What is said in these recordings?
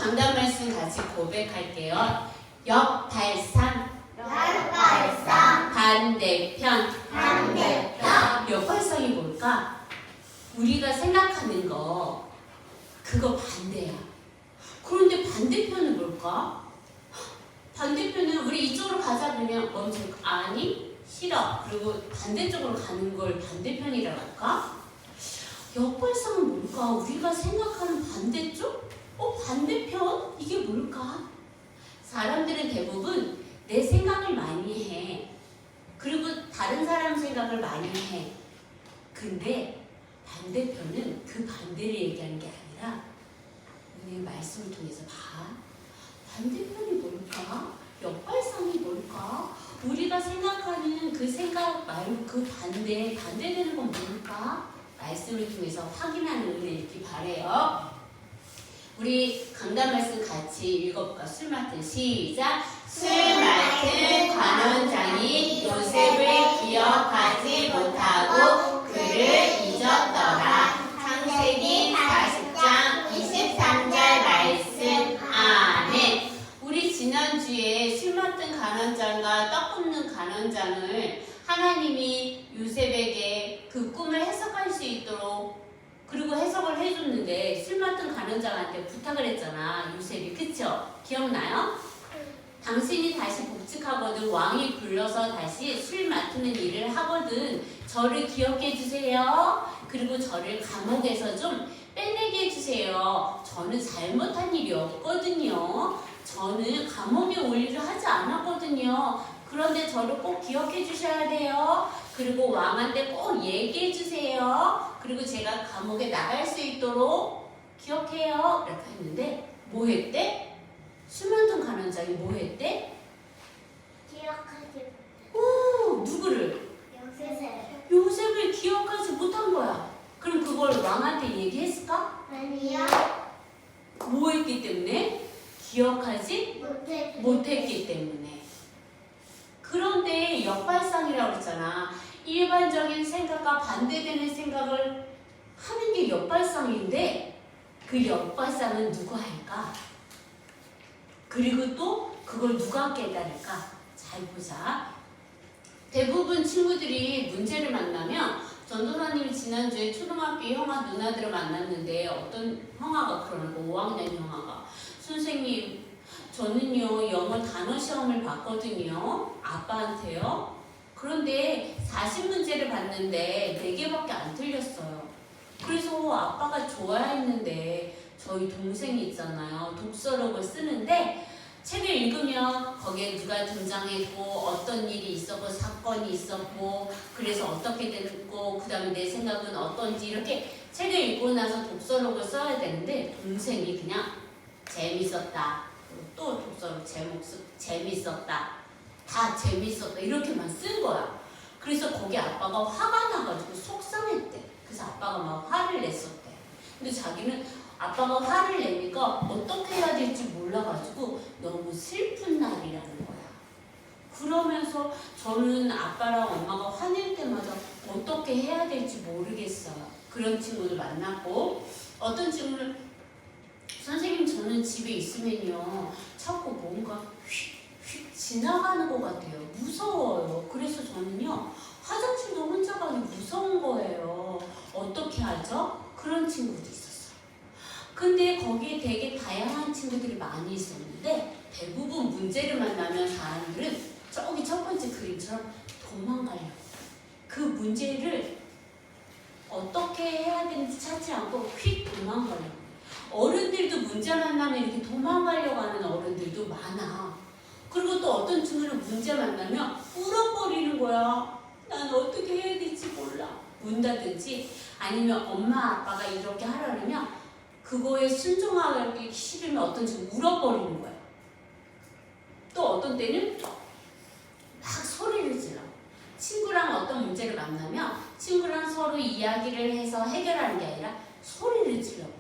강단 말씀 같이 고백할게요. 역발상, 반대편. 역발상이 뭘까? 우리가 생각하는 거 그거 반대야. 그런데 반대편은 뭘까? 반대편은 우리 이쪽으로 가자 그러면 멈출 아니 싫어. 그리고 반대쪽으로 가는 걸 반대편이라고 할까? 역발상은 뭘까? 우리가 생각하는 반대쪽? 반대편? 이게 뭘까? 사람들은 대부분 내 생각을 많이 해. 그리고 다른 사람 생각을 많이 해. 근데 반대편은 그 반대를 얘기하는 게 아니라 우리의 말씀을 통해서 봐. 반대편이 뭘까? 역발상이 뭘까? 우리가 생각하는 그 생각 말고 그 반대되는 건 뭘까? 말씀을 통해서 확인하는 은혜 있기 바래요. 우리 강단 말씀 같이 읽어볼까? 술 맡은 시작. 술 맡은 관원장이 요셉을 기억하지 못하고 그를 잊었더라. 창세기 40장 23절 말씀. 아멘. 우리 지난주에 술 맡은 간원장과 떡 굽는 간원장을 하나님이 요셉에게 그 꿈을 해석할 수 있도록 그리고 해석을 해줬는데 술 맡은 간원장한테 부탁을 했잖아. 요셉이. 그쵸? 기억나요? 당신이 다시 복직하거든 왕이 불러서 다시 술 맡는 일을 하거든 저를 기억해 주세요. 그리고 저를 감옥에서 좀 빼내게 해주세요. 저는 잘못한 일이 없거든요. 저는 감옥에 올 일을 하지 않았거든요. 그런데 저를 꼭 기억해 주셔야 돼요. 그리고 왕한테 꼭 얘기해 주세요. 그리고 제가 감옥에 나갈 수 있도록 기억해요. 이렇게 했는데 뭐 했대? 술 맡은 간원장이 뭐 했대? 기억하지 누구를? 못해. 요셉을 기억하지 못한 거야. 그럼 그걸 왕한테 얘기했을까? 아니요. 뭐 했기 때문에? 기억하지 못했기 때문에. 그런데 역발상이라고 그랬잖아. 일반적인 생각과 반대되는 생각을 하는 게 역발상인데 그 역발상은 누가 할까? 그리고 또 그걸 누가 깨달을까? 잘 보자. 대부분 친구들이 문제를 만나면 전도사님이 지난주에 초등학교 형아 누나들을 만났는데 어떤 형아가 그러는 거 5학년 형아가 선생님 저는요 영어 단어 시험을 봤거든요. 아빠한테요. 그런데 40문제를 봤는데 4개밖에 안 틀렸어요. 그래서 아빠가 좋아했는데 저희 동생이 있잖아요. 독서록을 쓰는데 책을 읽으면 거기에 누가 등장했고 어떤 일이 있었고 사건이 있었고 그래서 어떻게 됐고 그 다음에 내 생각은 어떤지 이렇게 책을 읽고 나서 독서록을 써야 되는데 동생이 그냥 재밌었다. 또 독서록 제목 재밌었다. 다 재밌었다. 이렇게만 쓴 거야. 그래서 거기 아빠가 화가 나가지고 속상했대. 그래서 아빠가 막 화를 냈었대. 근데 자기는 아빠가 화를 내니까 어떻게 해야 될지 몰라가지고 너무 슬픈 날이라는 거야. 그러면서 저는 아빠랑 엄마가 화낼 때마다 어떻게 해야 될지 모르겠어요. 그런 친구를 만났고 어떤 친구는 선생님 저는 집에 있으면요 자꾸 뭔가 휙휙 지나가는 것 같아요. 무서워요. 그래서 저는요 화장실도 혼자 가기 무서운 거예요. 어떻게 하죠? 그런 친구도 있었어요. 근데 거기에 되게 다양한 친구들이 많이 있었는데 대부분 문제를 만나면 사람들은 저기 첫 번째 그림처럼 도망가려고 그 문제를 어떻게 해야 되는지 찾지 않고 휙 도망가려고. 어른들도 문제 만나면 이렇게 도망가려고 하는 어른들도 많아. 그리고 또 어떤 친구는 문제 만나면 울어버리는 거야. 난 어떻게 해야 될지 몰라. 운다든지 아니면 엄마 아빠가 이렇게 하라면 그거에 순종하기 싫으면 어떤 친구 울어버리는 거야. 또 어떤 때는 막 소리를 질러. 친구랑 어떤 문제를 만나면 친구랑 서로 이야기를 해서 해결하는 게 아니라 소리를 질러버려요.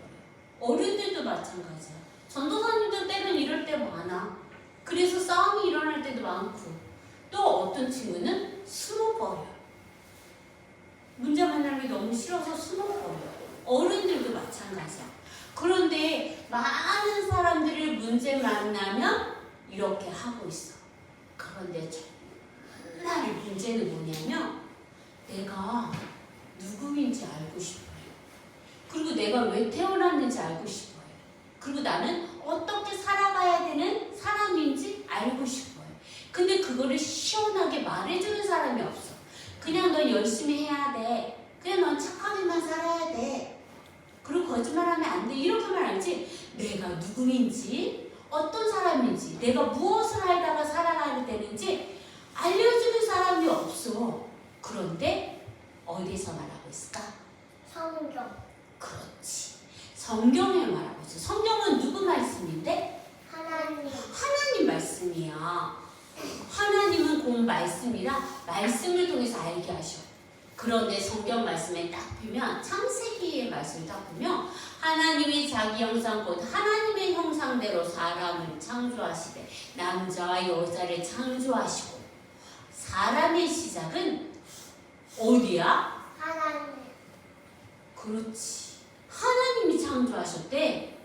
어른들도 마찬가지야. 전도사님들 때는 이럴 때 많아. 그래서 싸움이 일어날 때도 많고 또 어떤 친구는 숨어버려. 문제 만나는 게 너무 싫어서 숨어버려. 어른들도 마찬가지야. 그런데 많은 사람들을 문제 만나면 이렇게 하고 있어. 그런데 정말 문제는 뭐냐면 내가 누구인지 알고 싶어요. 그리고 내가 왜 태어났는지 알고 싶어요. 그리고 나는 어떻게 살아가야 되는 사람인지 알고 싶어요. 근데 그거를 시원하게 말해주는 사람이 없어. 그냥 넌 열심히 해야 돼. 그냥 넌 착하게만 살아야 돼. 그리고 거짓말하면 안 돼. 이렇게만 알지. 내가 누구인지, 어떤 사람인지, 내가 무엇을 하다가 살아가야 되는지 알려주는 사람이 없어. 그런데 어디서 말하고 있을까? 성경. 그렇지. 성경에 말하고 있어. 성경은 누구 말씀인데? 하나님 말씀이야. 하나님은 곧 말씀이라 말씀을 통해서 알게 하셔. 그런데 성경 말씀에 딱 보면 창세기의 말씀을 딱 보면 하나님이 자기 형상 곧 하나님의 형상대로 사람을 창조하시되 남자와 여자를 창조하시고 사람의 시작은 어디야? 하나님. 그렇지. 하나님이 창조하셨대.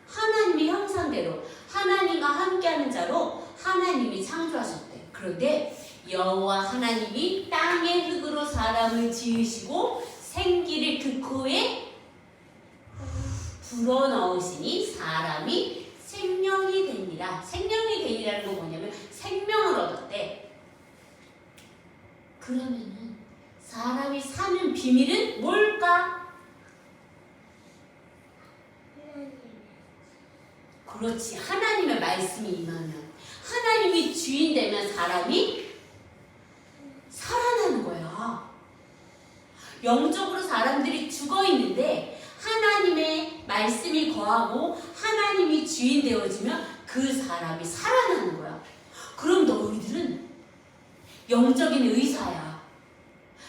하나님의 형상대로 하나님과 함께하는 자로 하나님이 창조하셨대. 그런데 여호와 하나님이 땅의 흙으로 사람을 지으시고 생기를 그 코에 불어넣으시니 사람이 생명이 되니라. 생명이 되니라는 건 뭐냐면 생명을 얻었대. 그러면은 사람이 사는 비밀은 뭘까? 그렇지. 하나님의 말씀이 임하면, 하나님이 주인 되면 사람이 살아나는 거야. 영적으로 사람들이 죽어 있는데 하나님의 말씀이 거하고 하나님이 주인 되어지면 그 사람이 살아나는 거야. 그럼 너희들은 영적인 의사야.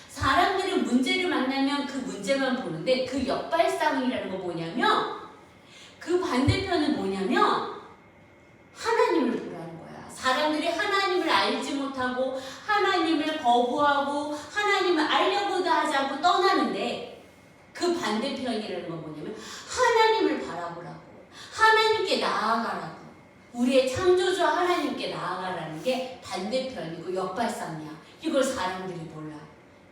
사람들은 문제를 만나면 그 문제만 보는데 그 역발상이라는 거 뭐냐면 그 반대편은 뭐냐면 하나님을 보라는 거야. 사람들이 하나님을 알지 못하고 하나님을 거부하고 하나님을 알려고도 하지 않고 떠나는데 그 반대편이라는 건 뭐냐면 하나님을 바라보라고, 하나님께 나아가라고, 우리의 창조주 하나님께 나아가라는 게 반대편이고 역발상이야. 이걸 사람들이 몰라.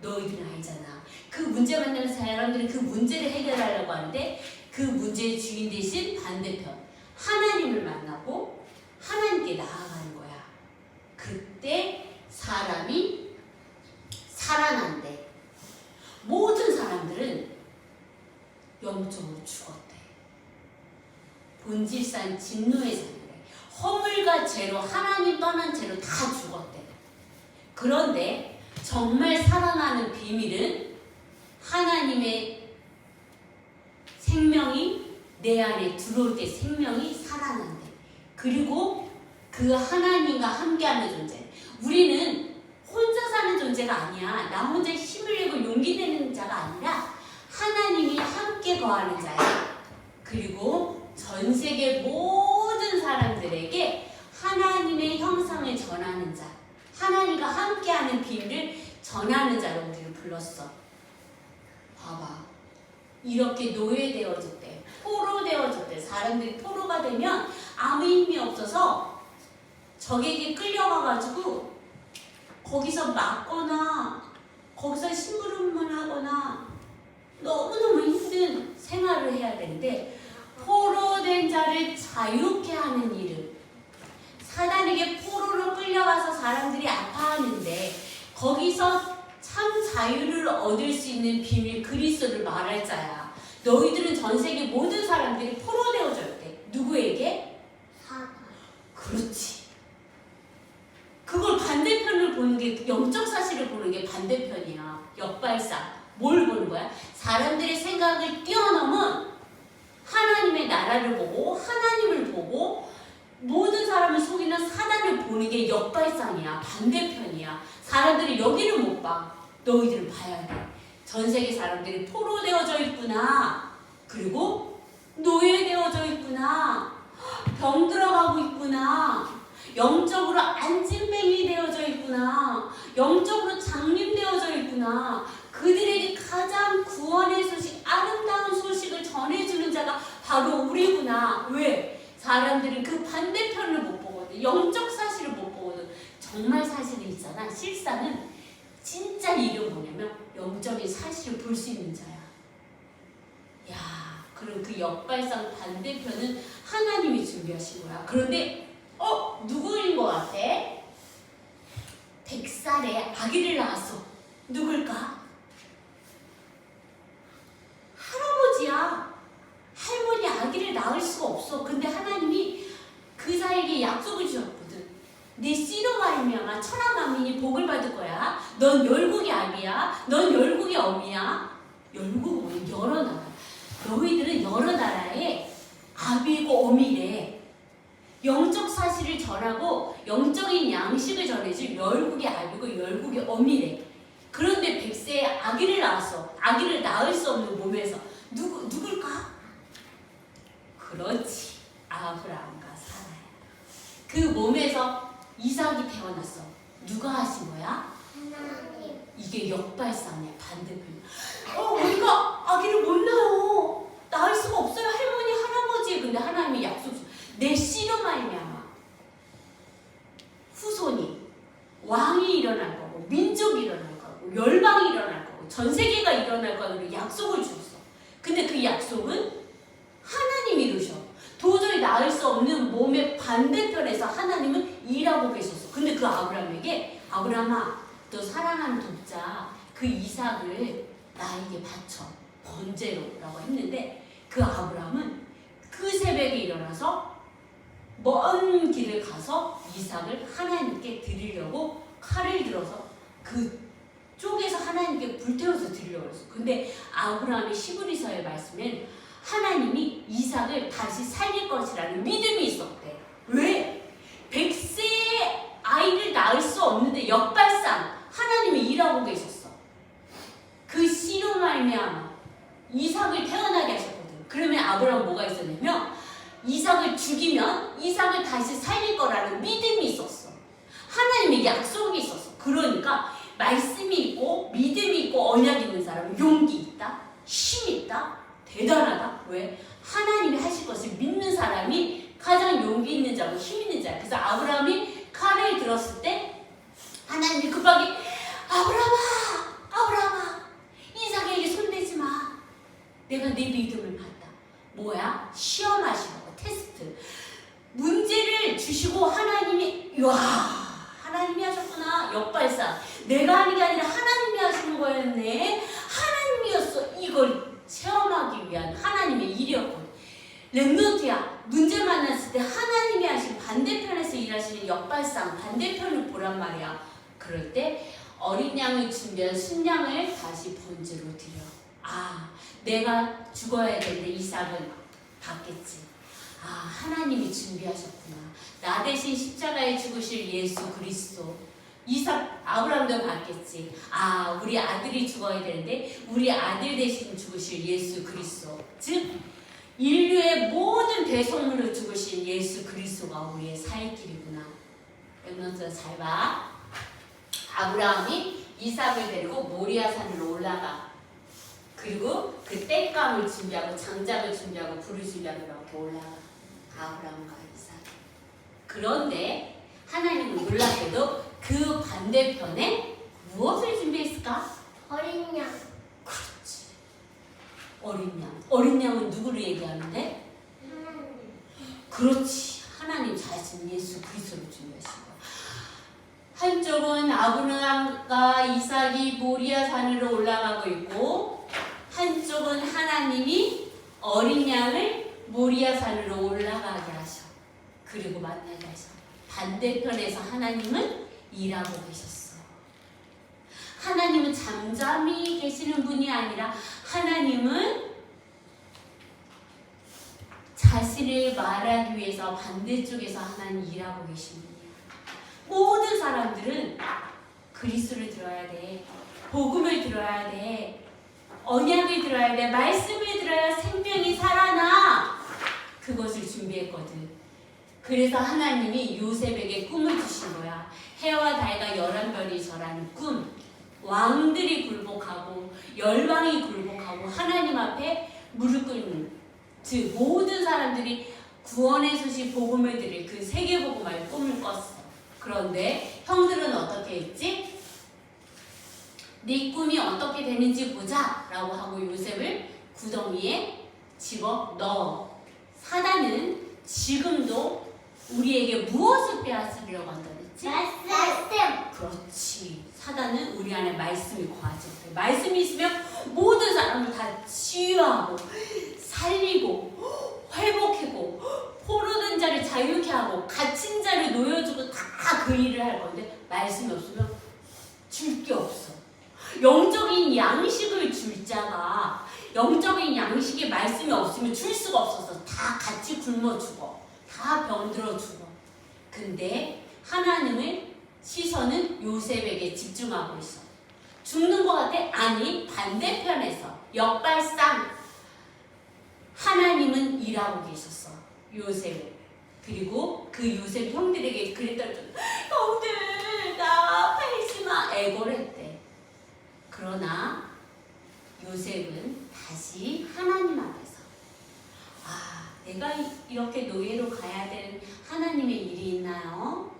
너희들은 알잖아. 그 문제 만나는 사람들은 그 문제를 해결하려고 하는데 그 문제의 주인 대신 반대편 하나님을 만나고 하나님께 나아가는 거야. 그때 사람이 살아난대. 모든 사람들은 영적으로 죽었대. 본질상 진노의 자녀래. 허물과 죄로 하나님 떠난 죄로 다 죽었대. 그런데 정말 살아나는 비밀은 하나님의 생명이 내 안에 들어올 때 생명이 살아난대. 그리고 그 하나님과 함께하는 존재. 우리는 혼자 사는 존재가 아니야. 나 혼자 힘을 내고 용기 내는 자가 아니라 하나님이 함께 거하는 자야. 그리고 전 세계 모든 사람들에게 하나님의 형상을 전하는 자, 하나님과 함께하는 비밀을 전하는 자로 우리를 불렀어. 봐봐. 이렇게 노예되어졌대. 포로되어졌대. 사람들이 포로가 되면 아무 힘이 없어서 적에게 끌려가가지고 거기서 맞거나 거기서 심부름만 하거나 너무너무 힘든 생활을 해야 되는데 포로된 자를 자유케 하는 일을, 사단에게 포로로 끌려가서 사람들이 아파하는데 거기서 참 자유를 얻을 수 있는 비밀 그리스도를 말할 자야. 너희들은 전 세계 모든 사람들이 포로되어졌대. 누구에게? 사단. 그렇지. 그걸 반대편을 보는 게, 영적 사실을 보는 게 반대편이야. 역발상. 뭘 보는 거야? 사람들의 생각을 뛰어넘은 하나님의 나라를 보고 하나님을 보고 모든 사람을 속이는 사단을 보는 게 역발상이야. 반대편이야. 사람들이 여기를 못 봐. 너희들은 봐야 돼. 전 세계 사람들이 포로되어져 있구나. 그리고 노예되어져 있구나. 병 들어가고 있구나. 영적으로 안진뱅이 되어져 있구나. 영적으로 장님되어져 있구나. 그들에게 가장 구원의 소식, 아름다운 소식을 전해주는 자가 바로 우리구나. 왜? 사람들은 그 반대편을 못 보거든. 영적 사실을 못 보거든. 정말 사실은 있잖아. 실상은 진짜 이게 뭐냐면 영적인 사실을 볼 수 있는 자야. 야, 그럼 그 역발상 반대편은 하나님이 준비하신 거야. 그런데 누구인 것 같아? 100살에 아기를 낳았어. 누굴까? 할아버지야. 할머니 아기를 낳을 수가 없어. 근데 하나님이 그자에게 약속을 주셨거든. 네 씨로 말미암아 천하 만민이 복을 받을 거야. 넌 열국의 아비야. 넌 열국의 어미야. 열국은 여러 나라. 너희들은 여러 나라의 아비고 어미래. 영적 사실을 전하고 영적인 양식을 전해줄 열국의 아비고 열국의 어미래. 그런데 100세에 아기를 낳았어. 아기를 낳을 수 없는 몸에서 누굴까? 그렇지. 아브라함과 사라야. 그 몸에서 이삭이 태어났어. 누가 하신 거야? 하나님. 이게 역발상이야. 반대편. 우리가 아기를 못 낳아요. 낳을 수가 없어요. 할머니, 할아버지. 근데 하나님이 약속 줘. 내 씨로 말미암아 후손이 왕이 일어날 거고 민족이 일어날 거고 열방이 일어날 거고 전 세계가 일어날 거라고 약속을 주었어. 근데 그 약속은 하나님이 이루셔. 도저히 낳을 수 없는 몸의 반대편에서 하나님은 일하고 계셨어. 근데 그 아브라함에게 아브라함아 너 사랑하는 독자 그 이삭을 나에게 바쳐 번제로라고 했는데 그 아브라함은 그 새벽에 일어나서 먼 길을 가서 이삭을 하나님께 드리려고 칼을 들어서 그 쪽에서 하나님께 불태워서 드리려고 했어. 근데 아브라함의 시브리서의 말씀엔 하나님이 이삭을 다시 살릴 것이라는 믿음이 있었대. 왜? 100세의 아이를 낳을 수 없는데 역발상 하나님이 일하고 계셨어. 그 씨로 말미암아 이삭을 태어나게 하셨거든. 그러면 아브라함은 뭐가 있었냐면 이삭을 죽이면 이삭을 다시 살릴 거라는 믿음이 있었어. 하나님의 약속이 있었어. 그러니까 말씀이 있고 믿음이 있고 언약이 있는 사람은 용기 있다, 힘 있다, 대단하다. 왜? 하나님이 하실 것을 믿는 사람이 가장 용기 있는 자고 힘 있는 자야. 그래서 아브라함이 칼을 들었을 때 하나님이 급하게 아브라함아 이삭에게 손대지 마. 내가 네 믿음을 봤다. 뭐야? 시험하시라고. 테스트. 문제를 주시고 하나님이 하나님이 하셨구나. 역발상. 내가 하는 게 아니라 하나님이 하시는 거였네. 하나님이었어. 이걸 체험하기 위한 하나님의 일이었거든. 렘노트야. 문제 만났을 때 하나님이 하신 반대편에서 일하시는 역발상 반대편을 보란 말이야. 그럴 때 어린 양을 준비한 순양을 다시 번제로 드려. 내가 죽어야 되는데 이삭은 받겠지. 하나님이 준비하셨구나. 나 대신 십자가에 죽으실 예수 그리스도. 이삭 아브라함도 받겠지. 우리 아들이 죽어야 되는데 우리 아들 대신 죽으실 예수 그리스도. 즉 인류의 모든 대성물로 죽으신 예수 그리스도가 우리의 살 길이구나. 렘넌트가 잘 봐. 아브라함이 이삭을 데리고 모리아 산으로 올라가. 그리고 그 땔감을 준비하고 장작을 준비하고 불을 준비하고 이렇게 올라가. 아브라함과 이삭. 그런데 하나님은 놀랍게도 그 반대편에 무엇을 준비했을까? 어린 양. 그렇지. 어린 양. 어린 양은 누구를 얘기하는데? 하나님. 그렇지. 하나님 자신 예수 그리스도를 준비하신 거야. 한쪽은 아브라함과 이삭이 모리아 산으로 올라가고 있고 한쪽은 하나님이 어린 양을 모리아 산으로 올라가게 하셔. 그리고 만나게 하셔. 반대편에서 하나님은 일하고 계셨어. 하나님은 잠잠히 계시는 분이 아니라 하나님은 자신을 말하기 위해서 반대쪽에서 하나님 일하고 계신 분이야. 모든 사람들은 그리스도를 들어야 돼. 복음을 들어야 돼. 언약을 들어야 돼. 말씀을 들어야 생명이 살아나. 그것을 준비했거든. 그래서 하나님이 요셉에게 꿈을 주신 거야. 해와 달과 11별이 절하는 꿈. 왕들이 굴복하고 열방이 굴복하고 하나님 앞에 무릎 꿇는, 즉 모든 사람들이 구원의 소식 복음을 드릴 그 세계복음화의 꿈을 꿨어. 그런데 형들은 어떻게 했지? 네 꿈이 어떻게 되는지 보자 라고 하고 요셉을 구덩이에 집어넣어. 사단은 지금도 우리에게 무엇을 빼앗으려고 한다 그랬지? 말씀. 그렇지. 사단은 우리 안에 말씀이 거하지 못해. 말씀이 있으면 모든 사람을 다 치유하고 살리고 회복하고 포로된 자를 자유케 하고 갇힌 자를 놓여주고 다 그 일을 할 건데 말씀이 없으면 줄 게 없어. 영적인 양식을 줄 자가 영적인 양식의 말씀이 없으면 줄 수가 없어서 다 같이 굶어 죽어. 다 병들어 죽어. 근데 하나님의 시선은 요셉에게 집중하고 있어. 죽는 것 같아? 아니, 반대편에서 역발상 하나님은 일하고 계셨어. 요셉을. 그리고 그 요셉 형들에게 그랬더니 형들 나 팔지마 애고를 했대. 그러나 요셉은 다시 하나님 앞에서 내가 이렇게 노예로 가야 되는 하나님의 일이 있나요?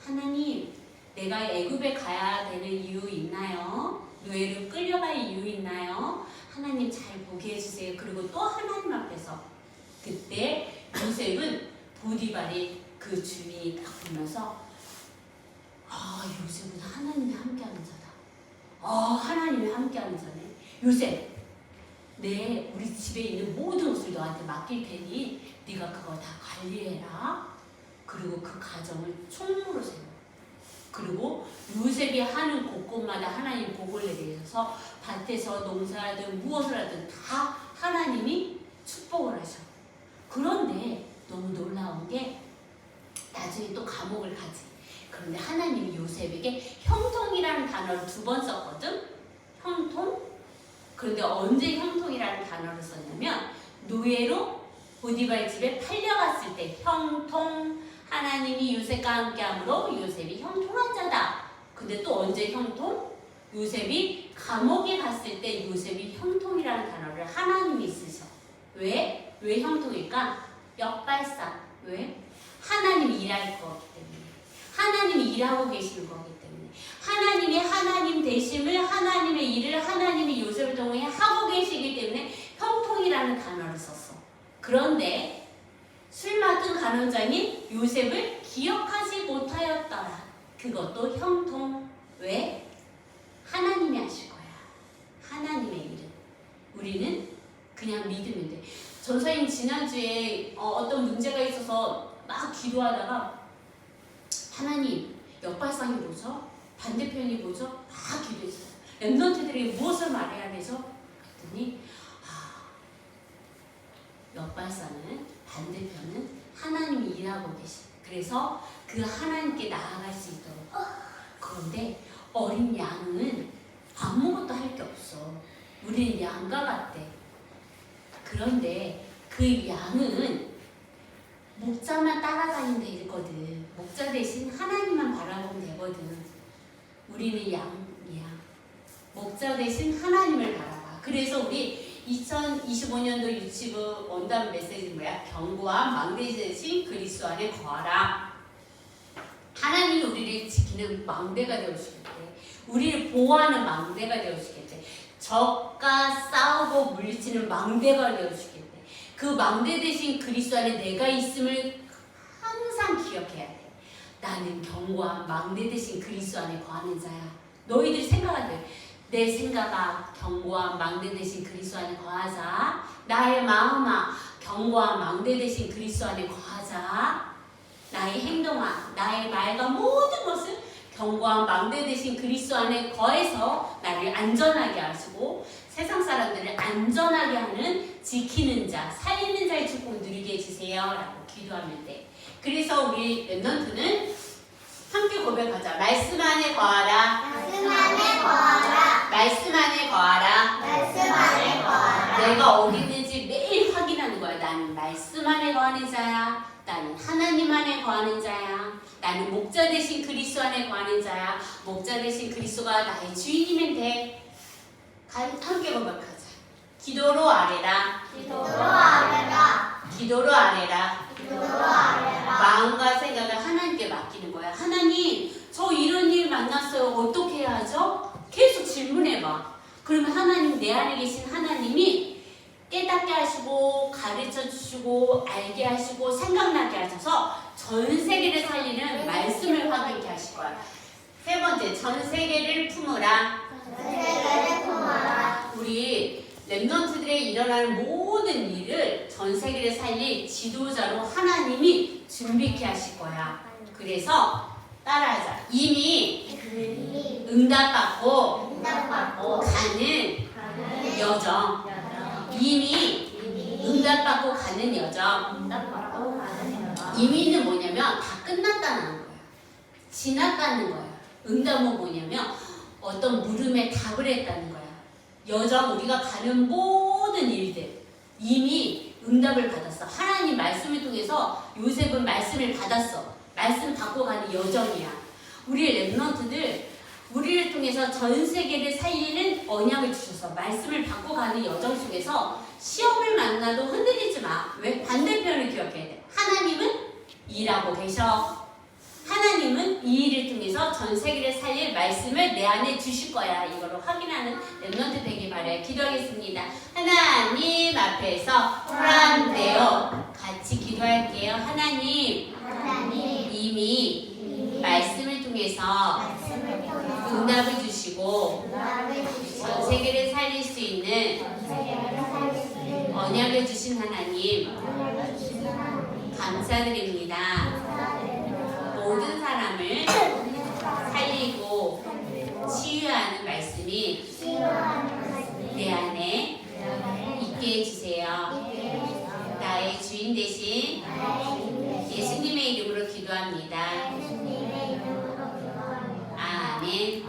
하나님, 내가 애굽에 가야 되는 이유 있나요? 노예로 끌려갈 이유 있나요? 하나님 잘 보게 해주세요. 그리고 또 하나님 앞에서 그때 요셉은 보디발이 그 주인이 딱 보면서 요셉은 하나님이 함께하는 자다. 하나님이 함께하는 자네. 요셉, 우리 집에 있는 모든 것을 너한테 맡길 테니 네가 그거 다 관리해라. 그리고 그 가정을 총무로 세워. 그리고 요셉이 하는 곳곳마다 하나님 복을 내리셔서 밭에서 농사하든 무엇을 하든 다 하나님이 축복을 하셔. 그런데 너무 놀라운 게 나중에 또 감옥을 가지. 그런데 하나님이 요셉에게 형통이라는 단어를 2번 썼거든. 형통. 그런데 언제 형통이라는 단어를 썼냐면 노예로 보디발 집에 팔려갔을 때 형통. 하나님이 요셉과 함께함으로 요셉이 형통한 자다. 근데 또 언제 형통? 요셉이 감옥에 갔을 때 요셉이 형통이라는 단어를 하나님이 쓰셔. 왜? 왜 형통일까? 역발상. 왜? 하나님이 일할 거기 때문에. 하나님이 일하고 계시는 거기 때문에. 하나님이 하나님 되심을, 하나님의 일을 하나님이 요셉을 통해 하고 계시기 때문에 형통이라는 단어를 썼어. 그런데 술 맡은 간원장이 요셉을 기억하지 못하였더라. 그것도 형통. 왜? 하나님이 하실 거야. 하나님의 일은. 우리는 그냥 믿으면 돼. 전사님 지난주에 어떤 문제가 있어서 막 기도하다가 하나님 역발상이 뭐죠? 반대편이 뭐죠? 막 기도했어요. 랩런트들이 무엇을 말해야 되죠? 그랬더니 역발상은 반대편은 하나님이 일하고 계시. 그래서 그 하나님께 나아갈 수 있도록. 그런데 어린 양은 아무것도 할 게 없어. 우리는 양과 같대. 그런데 그 양은 목자만 따라다니면 되거든. 목자 대신 하나님만 바라보면 되거든. 우리는 양이야. 목자 대신 하나님을 바라봐. 그래서 우리 2025년도 유치부 원단 메시지 뭐야? 견고한 망대 대신 그리스도 안에 거하라. 하나님이 우리를 지키는 망대가 되어주시겠대. 우리를 보호하는 망대가 되어주시겠대. 적과 싸우고 물리치는 망대가 되어주시겠대. 그 망대 대신 그리스도 안에 내가 있음을 항상 기억해야 돼. 나는 견고한 망대 대신 그리스도 안에 거하는 자야. 너희들 생각하들. 내 생각아 견고한 망대 대신 그리스도 안에 거하자. 나의 마음아 견고한 망대 대신 그리스도 안에 거하자. 나의 행동아 나의 말과 모든 것을 견고한 망대 대신 그리스도 안에 거해서 나를 안전하게 하시고 세상 사람들을 안전하게 하는 지키는 자, 살리는 자의 축복을 누리게 해주세요 라고 기도하면 돼. 그래서 우리 랩런트는 함께 고백하자. 말씀 안에 거하라. 말씀 안에 거하라. 말씀 안에 거하라. 말씀 안에 거하라. 내가 어디 있는지 매일 확인하는 거야. 나는 말씀 안에 거하는 자야. 나는 하나님 안에 거하는 자야. 나는 목자 대신 그리스도 안에 거하는 자야. 목자 대신 그리스도가 나의 주인이면 돼. 함께 고백하자. 기도로 아뢰라. 기도로 아뢰라. 기도로 아뢰라. 기도로 하시고 생각나게 하셔서 전 세계를 살리는 말씀을 확인케 하실 거야. 세 번째, 전 세계를 품으라. 세계를 품어라. 우리 랩넌트들의 일어나는 모든 일을 전 세계를 살릴 지도자로 하나님이 준비케 하실 거야. 그래서 따라하자. 이미 응답받고 응답받고 가는 여정. 이미 응답받고 가는 여정. 응답받고 가는 여정. 이미는 뭐냐면 다 끝났다는 거야. 지났다는 거야. 응답은 뭐냐면 어떤 물음에 답을 했다는 거야. 여정, 우리가 가는 모든 일들 이미 응답을 받았어. 하나님 말씀을 통해서 요셉은 말씀을 받았어. 말씀 받고 가는 여정이야. 우리 랩넌트들 우리를 통해서 전 세계를 살리는 언약을 주셔서 말씀을 받고 가는 여정 속에서 시험을 만나도 흔들리지 마. 왜? 반대편을 기억해야 돼. 하나님은 일하고 계셔. 하나님은 이 일을 통해서 전 세계를 살릴 말씀을 내 안에 주실 거야. 이거를 확인하는 랩넌트 되길 바라요. 기도하겠습니다. 하나님 앞에서 프란데요. 같이 기도할게요. 하나님 이미 말씀을 통해서 응답을 주시고 전 세계를 살릴 수 있는 언약을 주신 하나님 감사드립니다. 모든 사람을 살리고 치유하는 말씀이 내 안에 있게 해주세요. 나의 주인 대신 예수님의 이름으로 기도합니다. 아멘.